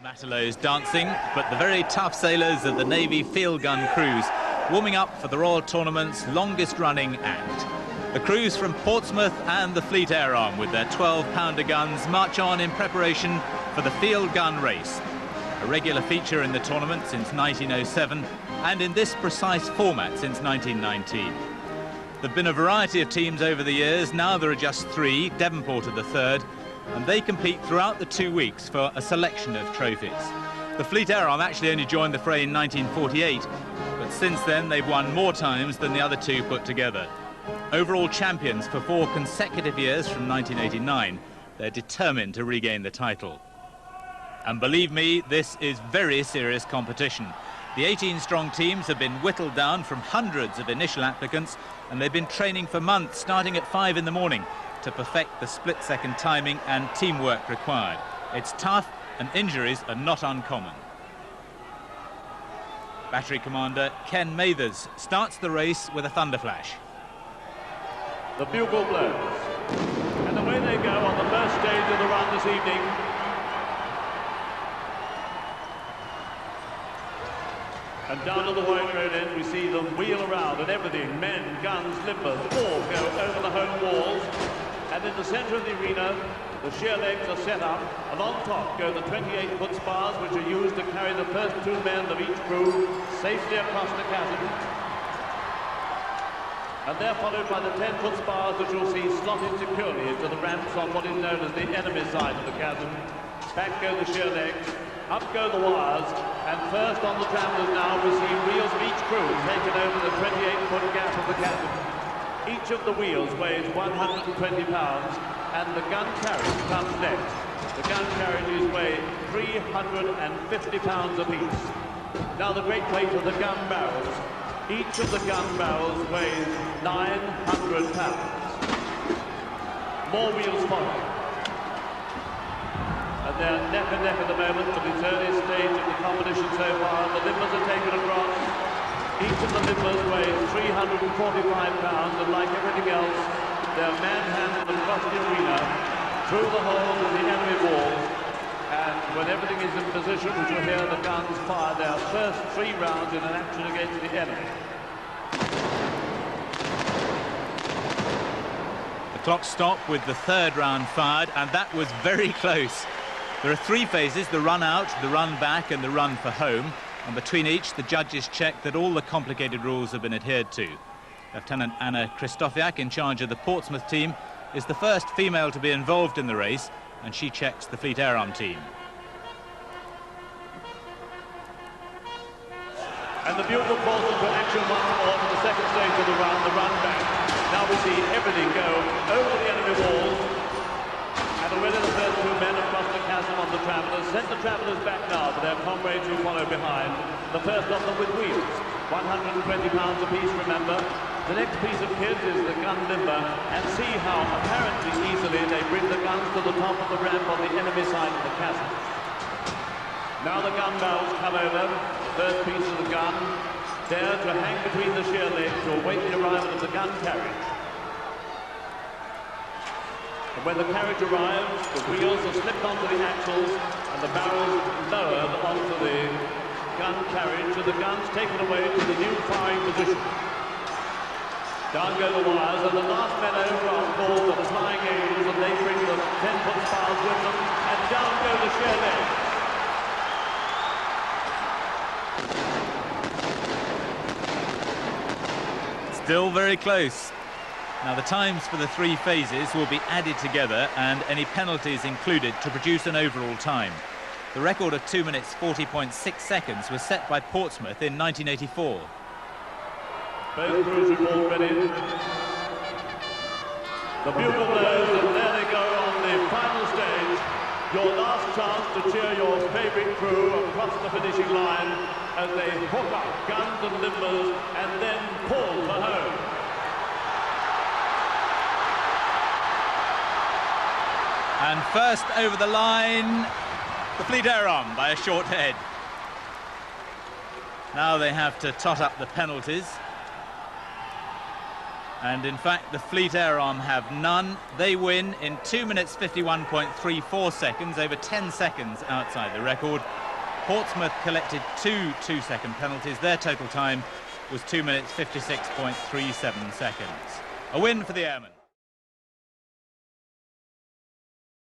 Matelot's dancing, but the very tough sailors of the Navy field gun crews warming up for the Royal Tournament's longest-running act. The crews from Portsmouth and the Fleet Air Arm with their 12-pounder guns march on in preparation for the field gun race, a regular feature in the tournament since 1907 and in this precise format since 1919. There have been a variety of teams over the years. Now there are just three, Devonport are the third, and they compete throughout the 2 weeks for a selection of trophies. The Fleet Air Arm actually only joined the fray in 1948, but since then they've won more times than the other two put together. Overall champions for 4 consecutive years from 1989, they're determined to regain the title. And believe me, this is very serious competition. The 18-strong teams have been whittled down from hundreds of initial applicants, and they've been training for months, starting at 5 in the morning, to perfect the split-second timing and teamwork required. It's tough, and injuries are not uncommon. Battery Commander Ken Mathers starts the race with a thunderflash. The bugle blows, and away they go on the first stage of the run this evening. And down to the wide road end, we see them wheel around, and everything, men, guns, limbers, all go over the home walls. And in the centre of the arena, the sheer legs are set up, and on top go the 28-foot spars, which are used to carry the first 2 men of each crew safely across the chasm. And they're followed by the 10-foot spars, which you'll see slotted securely into the ramps on what is known as the enemy side of the chasm. Back go the sheer legs, up go the wires, and first on the travellers now we see wheels of each crew taken over the 28-foot gap of the chasm. Each of the wheels weighs 120 pounds, and the gun carriage comes next. The gun carriages weigh 350 pounds apiece. Now the great weight of the gun barrels. Each of the gun barrels weighs 900 pounds. More wheels follow. And they're neck and neck at the moment for this early stage of the competition so far. The limbers are taken across. Each of the limbers weighs 345 pounds, and like everything else, they're manhandled across the arena, through the holes of the enemy walls, and when everything is in position, we shall hear the guns fire their first 3 rounds in an action against the enemy. The clock stopped with the 3rd round fired, and that was very close. There are 3 phases: the run out, the run back, and the run for home. And between each, the judges check that all the complicated rules have been adhered to. Lieutenant Anna Krzysztofiak, in charge of the Portsmouth team, is the first female to be involved in the race, and she checks the Fleet Air Arm team. And the bugle calls into action once more for the second stage of the run back. Now we see everything go over the enemy walls. And already the first 2 men across the chasm on the travellers. Send the travellers back now for their comrades who follow behind. The first of them with wheels, 120 pounds apiece, remember. The next piece of kit is the gun limber, and see how apparently easily they bring the guns to the top of the ramp on the enemy side of the chasm. Now the gun barrels come over, first piece of the gun, there to hang between the sheer legs to await the arrival of the gun carriage. And when the carriage arrives, the wheels are slipped onto the axles and the barrels lowered onto the gun carriage, and the guns taken away to the new firing position. Down go the wires, and the last men over are called the flying angels, and they bring the 10-foot spars with them, and down go the sheer legs. Still very close. Now the times for the 3 phases will be added together and any penalties included to produce an overall time. The record of 2 minutes 40.6 seconds was set by Portsmouth in 1984. Both crews are all ready. The bugle blows, and there they go on the final stage. Your last chance to cheer your favourite crew across the finishing line as they hook up guns and limbers and then pull for home. And first over the line, the Fleet Air Arm by a short head. Now they have to tot up the penalties. And in fact, the Fleet Air Arm have none. They win in 2 minutes 51.34 seconds, over 10 seconds outside the record. Portsmouth collected 2 two-second penalties. Their total time was 2 minutes 56.37 seconds. A win for the Airmen.